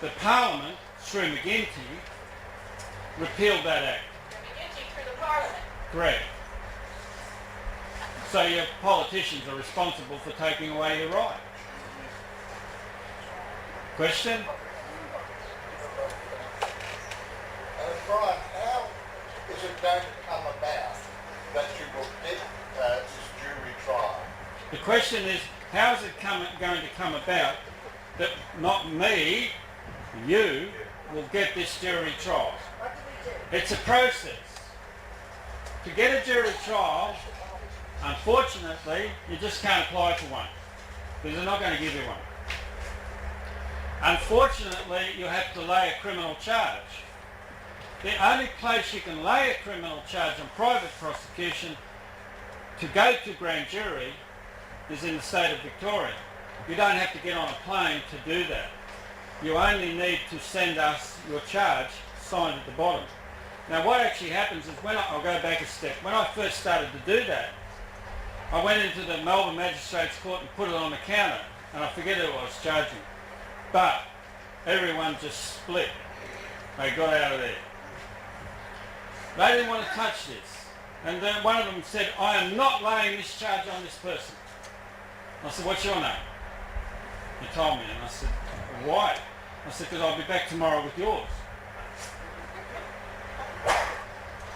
the Parliament, through McGuinty, repealed that act. McGuinty through the Parliament. Correct. So your politicians are responsible for taking away your right. Question? Brian, how is it going to come about that you will get this jury trial? The question is, how is it going to come about that not me, you, will get this jury trial? What do we do? It's a process. To get a jury trial, unfortunately, you just can't apply for one, because they're not going to give you one. Unfortunately, you have to lay a criminal charge. The only place you can lay a criminal charge on private prosecution to go to grand jury is in the state of Victoria. You don't have to get on a plane to do that. You only need to send us your charge signed at the bottom. Now what actually happens is, I'll go back a step. When I first started to do that, I went into the Melbourne Magistrates Court and put it on the counter, and I forget who I was charging. But everyone just split. They got out of there. They didn't want to touch this. And then one of them said, I am not laying this charge on this person. I said, what's your name? He told me, and I said, why? I said, because I'll be back tomorrow with yours.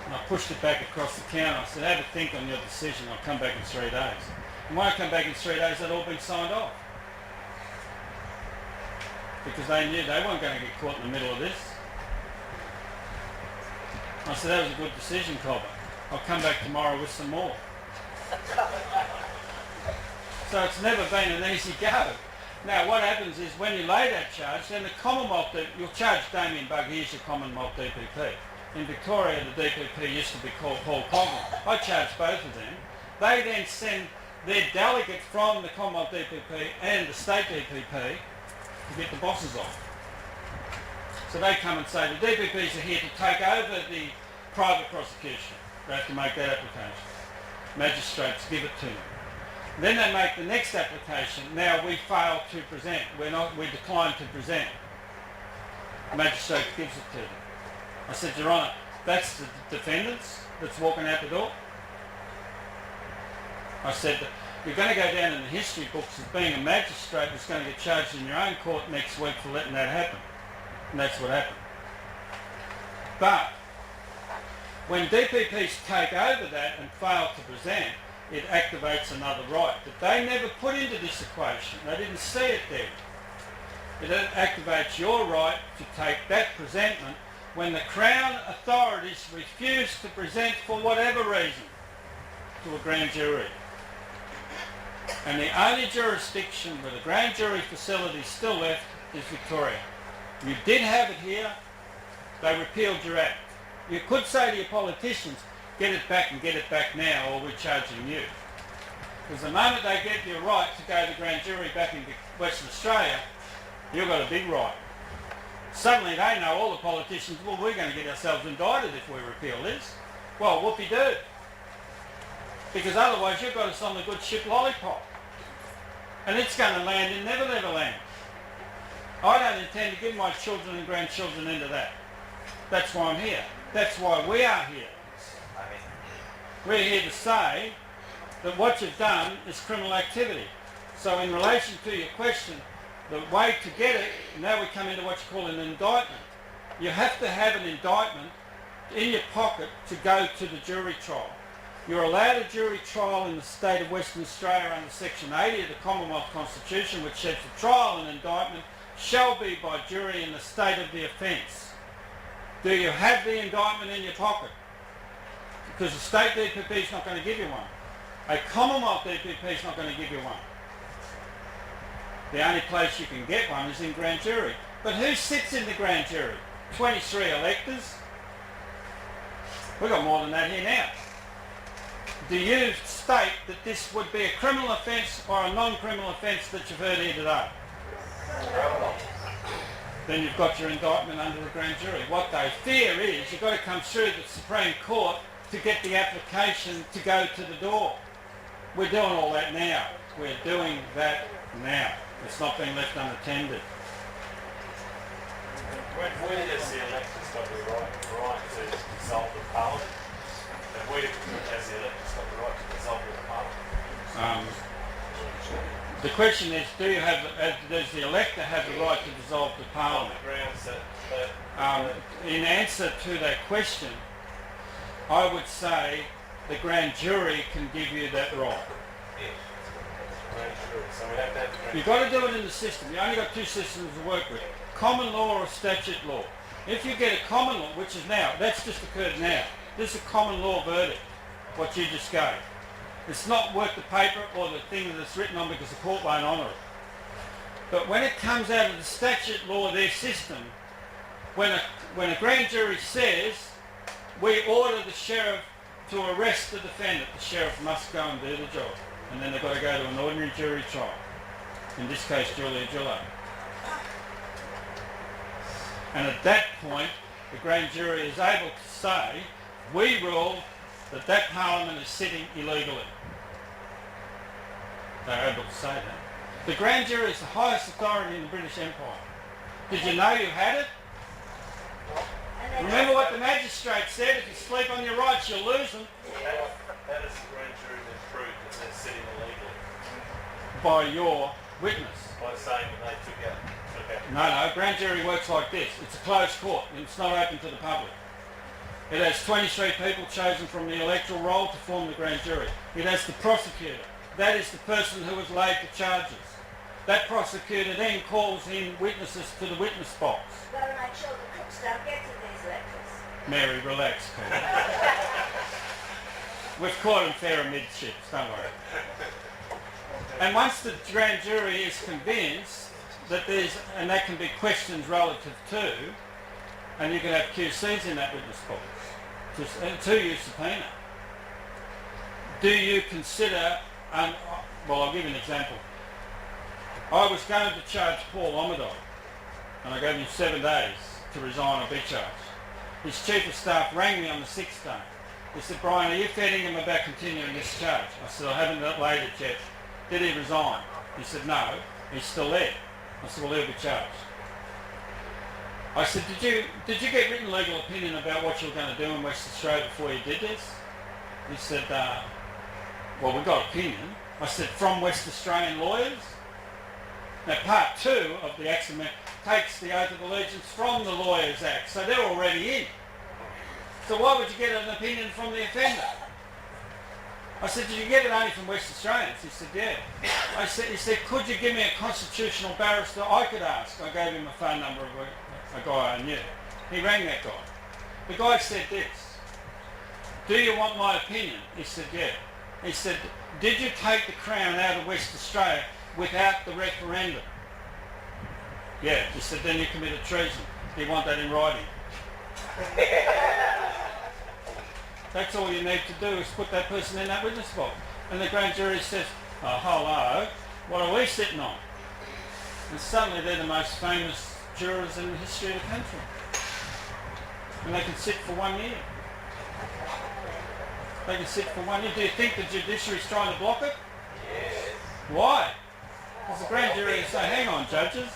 And I pushed it back across the counter. I said, have a think on your decision. I'll come back in 3 days. And when I come back in 3 days, they'd all been signed off. Because they knew they weren't going to get caught in the middle of this. I said, that was a good decision, Cobber. I'll come back tomorrow with some more. So it's never been an easy go. Now what happens is, when you lay that charge, then the Commonwealth, you'll charge Damien Bugg, here's your Commonwealth DPP. In Victoria, the DPP used to be called Paul Coghlan. I charged both of them. They then send their delegate from the Commonwealth DPP and the state DPP to get the bosses off. So they come and say, the DPPs are here to take over the private prosecution. They have to make that application. Magistrates give it to them. Then they make the next application. Now we fail to present. We decline to present. The magistrate gives it to them. I said, Your Honour, that's the defendants that's walking out the door. I said, you're going to go down in the history books as being a magistrate that's going to get charged in your own court next week for letting that happen. And that's what happened. But when DPPs take over that and fail to present, it activates another right that they never put into this equation. They didn't see it there. It activates your right to take that presentment when the Crown authorities refuse to present for whatever reason to a grand jury. And the only jurisdiction where the grand jury facility is still left is Victoria. You did have it here, they repealed your act. You could say to your politicians, get it back and get it back now, or we're charging you. Because the moment they get your right to go to grand jury back in Western Australia, you've got a big right. Suddenly they know, all the politicians, well, we're going to get ourselves indicted if we repeal this. Well, whoopie-doo. Because otherwise you've got us on the good ship Lollipop. And it's going to land in Never Never Land. I don't intend to give my children and grandchildren into that. That's why I'm here. That's why we are here. We're here to say that what you've done is criminal activity. So in relation to your question, the way to get it, now we come into what you call an indictment. You have to have an indictment in your pocket to go to the jury trial. You're allowed a jury trial in the state of Western Australia under Section 80 of the Commonwealth Constitution, which says the trial and indictment shall be by jury in the state of the offence. Do you have the indictment in your pocket? Because the state DPP is not going to give you one. A Commonwealth DPP is not going to give you one. The only place you can get one is in grand jury. But who sits in the grand jury? 23 electors? We've got more than that here now. Do you state that this would be a criminal offence or a non-criminal offence that you've heard here today? Then you've got your indictment under the grand jury. What they fear is you've got to come through the Supreme Court to get the application to go to the door. We're doing all that now. We're doing that now. It's not being left unattended. question is, does the elector have the right to dissolve the On parliament? the grounds that In answer to that question, I would say the grand jury can give you that right. yes, grand jury. So we have to have the grand You've got to do it in the system. You only got two systems to work with: common law or statute law. If you get a common law, which is now, that's just occurred now. This is a common law verdict, what you just gave. It's not worth the paper or the thing that it's written on because the court won't honour it. But when it comes out of the statute law, their system, when a grand jury says, we order the sheriff to arrest the defendant, the sheriff must go and do the job. And then they've got to go to an ordinary jury trial. In this case, Julia.Gillard. And at that point, the grand jury is able to say, we rule that that parliament is sitting illegally. They're able to say that. The grand jury is the highest authority in the British Empire. Did you know you had it? Remember what the magistrate said, if you sleep on your rights, you'll lose them. How does the grand jury then prove that they're sitting illegally? By your witness. By saying that they took out. No, grand jury works like this. It's a closed court. It's not open to the public. It has 23 people chosen from the electoral roll to form the grand jury. It has the prosecutor. That is the person who has laid the charges. That prosecutor then calls in witnesses to the witness box. Better make sure the crooks don't get to these lectures. Mary, relax, Peter. We've caught him fair amidships, don't worry. And once the grand jury is convinced that and that can be questions relative to, and you can have QCs in that witness box, to you subpoena. Do you consider, well, I'll give you an example. I was going to charge Paul Omadai, and I gave him 7 days to resign or be charged. His chief of staff rang me on the 6th day. He said, Brian, are you feeding him about continuing this charge? I said, I haven't laid it yet. Did he resign? He said, no, he's still there. I said, well, he'll be charged. I said, did you get written legal opinion about what you were going to do in West Australia before you did this? He said, well, we got opinion. I said, from West Australian lawyers? Now, part 2 of the Acts Amendment takes the oath of allegiance from the Lawyers Act, so they're already in. So why would you get an opinion from the offender? I said, did you get it only from West Australians? He said, yeah. He said, could you give me a constitutional barrister I could ask? I gave him a phone number of a guy I knew. He rang that guy. The guy said this, do you want my opinion? He said, yeah. He said, did you take the Crown out of West Australia without the referendum? Yeah. He said, then you committed treason. Do you want that in writing? That's all you need to do is put that person in that witness box. And the grand jury says, oh, hello, what are we sitting on? And suddenly they're the most famous jurors in the history of the country. And they can sit for 1 year. They can sit for 1 year. Do you think the judiciary is trying to block it? Yes. Why? Because the grand jury say, hang on, judges,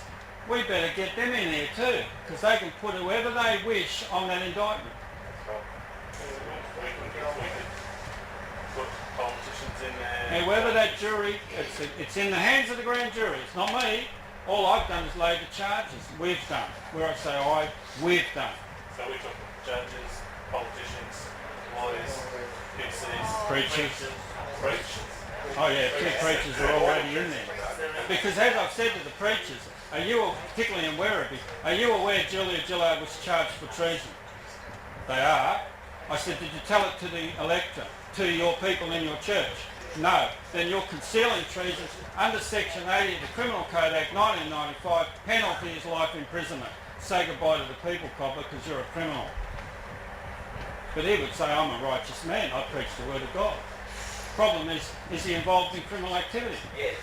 we better get them in here too, because they can put whoever they wish on that indictment. We could put politicians in there. However that jury, it's in the hands of the grand jury, it's not me. All I've done is laid the charges. We've done. Where I say we've done. So we took judges, politicians, lawyers, QCs, Preachers. preachers. Oh yeah, 2 preachers are already in there. Because as I've said to the preachers, particularly in Werribee, are you aware Julia.Gillard was charged for treason? They are. I said, did you tell it to the electorate, to your people in your church? No. Then you're concealing treason under Section 80 of the Criminal Code Act 1995. Penalty is life imprisonment. Say goodbye to the people, cobbler, because you're a criminal. But he would say, I'm a righteous man. I preach the word of God. Problem is he involved in criminal activity? Yes.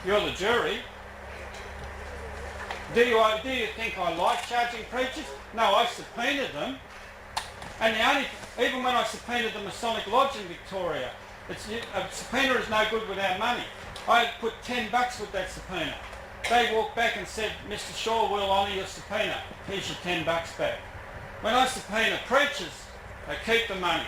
You're the jury. Do you think I like charging preachers? No, I subpoenaed them. And even when I subpoenaed the Masonic Lodge in Victoria, a subpoena is no good without money. I put $10 with that subpoena. They walked back and said, Mr. Shaw, we'll honour your subpoena. Here's your $10 back. When I subpoena preachers, they keep the money.